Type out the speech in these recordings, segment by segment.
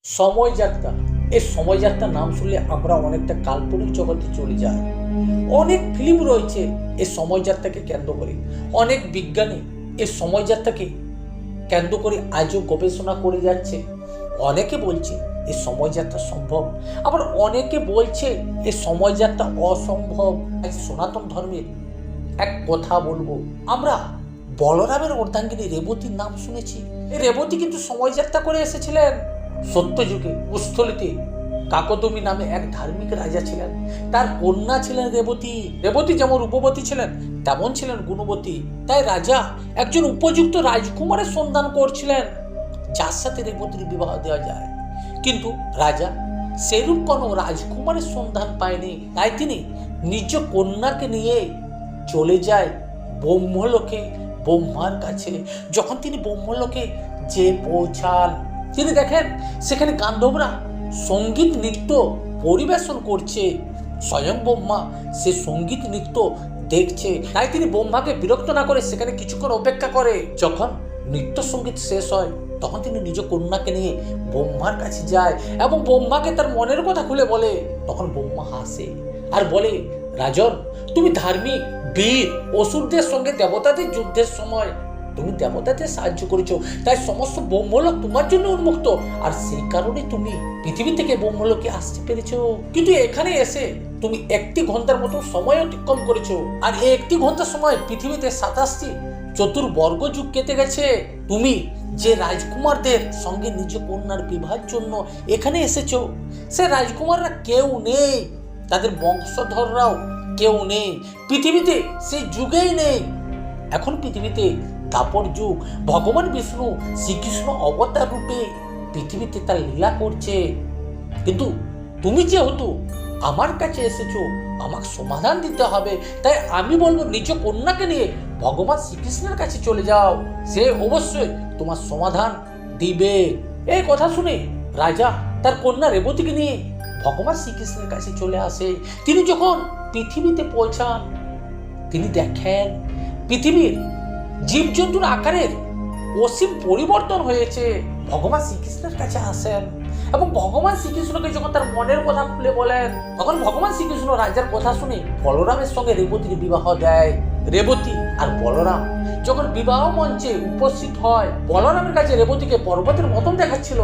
সময়যাত্রা। এই সময়যাত্রার নাম শুনলে আমরা অনেকটা কাল্পনিক জগতে চলে যাই। অনেক ফিল্ম রয়েছে এই সময়যাত্রাকে কেন্দ্র করে। অনেক বিজ্ঞানী এই সময়যাত্রাকে কেন্দ্র করে আজও গবেষণা করে যাচ্ছে। অনেকে বলছে এই সময়যাত্রা সম্ভব, আবার অনেকে বলছে এই সময়যাত্রা অসম্ভব। আজ সনাতন ধর্মের এক কথা বলবো, আমরা বলরামের অর্ধাঙ্গিনী রেবতীর নাম শুনেছি। এই রেবতী কিন্তু সময়যাত্রা করে এসেছিলেন সত্যযুগে উস্থলিতে। কাকদমী নামে এক ধার্মিক রাজা ছিলেন, তার কন্যা ছিলেন রেবতী। রেবতী যেমন রূপবতী ছিলেন তেমন ছিলেন গুণবতী। তাই রাজা একজন উপযুক্ত রাজকুমারের সন্ধান করছিলেন যার সাথে রেবতীর বিবাহ দেওয়া যায়। কিন্তু রাজা সেরূপ কোনো রাজকুমারের সন্ধান পায়নি। তাই তিনি নিজ কন্যাকে নিয়ে চলে যায় ব্রহ্মলোকে, ব্রহ্মার কাছে। যখন তিনি ব্রহ্মলোকে যে পৌঁছান, তিনি দেখেন সেখানে গান্ধবরা সঙ্গীত নৃত্য পরিবেশন করছে। স্বয়ং ব্রহ্মা সে সঙ্গীত নৃত্য দেখছে। তাই তিনি ব্রহ্মাকে বিরক্ত না করে সেখানে কিছুক্ষণ অপেক্ষা করে। যখন নৃত্য সঙ্গীত শেষ হয় তখন তিনি নিজ কন্যাকে নিয়ে ব্রহ্মার কাছে যায় এবং ব্রহ্মাকে তার মনের কথা খুলে বলে। তখন ব্রহ্মা হাসে আর বলে, রাজন, তুমি ধার্মিক, বীর, অসুরদের সঙ্গে দেবতাদের যুদ্ধের সময় তুমি দেবতাদের সাহায্য করেছো, তাই সমস্ত ব্রহ্মলোক তোমার জন্য উন্মুক্ত, আর সেই কারণে তুমি পৃথিবী থেকে ব্রহ্মলোকে আসতে পেরেছো। কিন্তু এখানে এসে তুমি 1 ঘন্টার মতো সময় অতিক্রম করেছো, আর এই 1 ঘন্টার সময় পৃথিবীতে 27টি চতুর্বর্গ যুগ কেটে গেছে। তুমি যে রাজকুমারদের সঙ্গে নিজ কন্যার বিবাহের জন্য এখানে এসেছো, সে রাজকুমাররা কেউ নেই, তাদের বংশধররাও কেউ নেই, পৃথিবীতে সেই যুগেই নেই। এখন পৃথিবীতে দাপর যুগ, ভগবান বিষ্ণু শ্রীকৃষ্ণ অবতার রূপে পৃথিবীতে তার লীলা করছে। কিন্তু তুমি যেহেতু আমার কাছে এসেছো, আমাকে সমাধান দিতে হবে। তাই আমি বলবো নিজ কন্যাকে নিয়ে ভগবান শ্রীকৃষ্ণের কাছে চলে যাও, সে অবশ্যই তোমার সমাধান দিবে। এই কথা শুনে রাজা তার কন্যা রেবতীকে নিয়ে ভগবান শ্রীকৃষ্ণের কাছে চলে আসে। তিনি যখন পৃথিবীতে পৌঁছান, তিনি দেখেন পৃথিবীর জীবজন্তুর আকারের অসীম পরিবর্তন হয়েছে। ভগবান শ্রীকৃষ্ণের কাছে আসেন এবং ভগবান শ্রীকৃষ্ণকে যখন তার মনের কথা খুলে বলেন, তখন ভগবান শ্রীকৃষ্ণ রাজার কথা শুনে বলরামের সঙ্গে রেবতীর বিবাহ দেয়। রেবতী আর বলরাম যখন বিবাহ মঞ্চে উপস্থিত হয়, বলরামের কাছে রেবতীকে পর্বতের মতন দেখাচ্ছিল।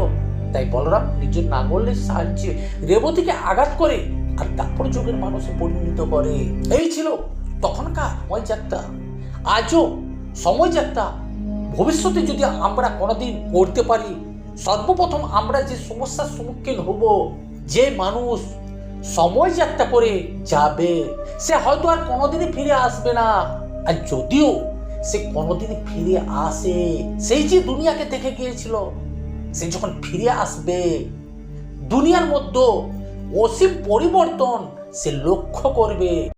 তাই বলরাম নিজের নাঙ্গলের সাহায্যে রেবতীকে আঘাত করে আর দাপর যুগের মানুষে পরিণত করে। এই ছিল তখনকার সময়যাত্রা। আজও সময়যাত্রা ভবিষ্যতে যদি আমরা কোনোদিন করতে পারি, সর্বপ্রথম আমরা যে সমস্যার সম্মুখীন হব, যে মানুষ সময়যাত্রা করে যাবে সে হয়তো আর কোনোদিনই ফিরে আসবে না। আর যদিও সে কোনোদিনই ফিরে আসে, সেই যে দুনিয়াকে দেখে গিয়েছিল, সে যখন ফিরে আসবে দুনিয়ার মধ্যে অসীম পরিবর্তন সে লক্ষ্য করবে।